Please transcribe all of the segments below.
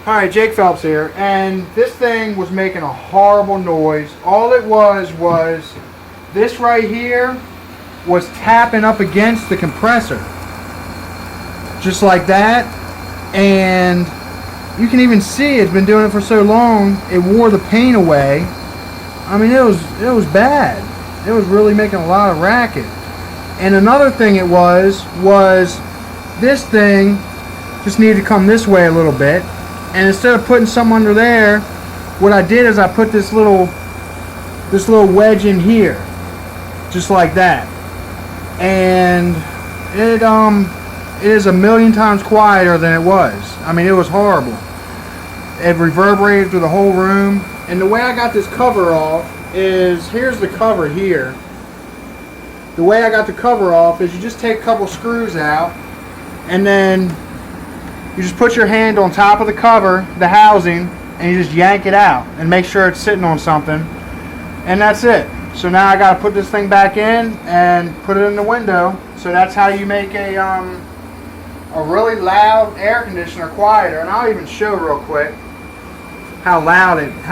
Hi, Jake Phelps here, and this thing was making a horrible noise. All it was this right here was tapping up against the compressor. Just like that. And you can even see it's been doing it for so long, it wore the paint away. I mean, it was bad. It was really making a lot of racket. And another thing it was this thing just needed to come this way a little bit. And instead of putting some under there, what I did is I put this little wedge in here, just like that. And it is a million times quieter than it was. I mean, it was horrible. It reverberated through the whole room. And the way I got this cover off is, here's the cover here. The way I got the cover off is you just take a couple screws out, and then you just put your hand on top of the cover, the housing, and you just yank it out and make sure it's sitting on something, and that's it. So now I got to put this thing back in and put it in the window. So that's how you make a really loud air conditioner quieter. And I'll even show real quick how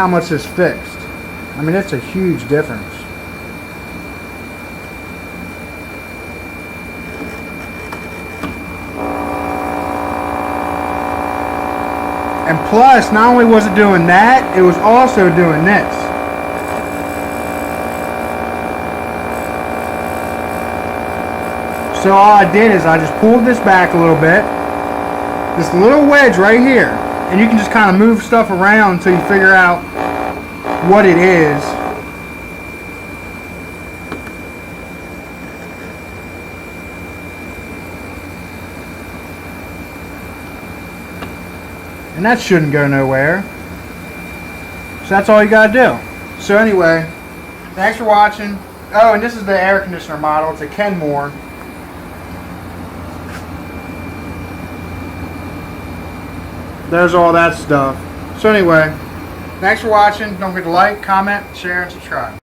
much it's fixed. I mean, it's a huge difference. And plus, not only was it doing that, it was also doing this. So all I did is I just pulled this back a little bit. This little wedge right here. And you can just kind of move stuff around until you figure out what it is. And that shouldn't go nowhere. So that's all you gotta do. So anyway, thanks for watching. Oh, and this is the air conditioner model. It's a Kenmore. There's all that stuff. So anyway, thanks for watching. Don't forget to like, comment, share, and subscribe.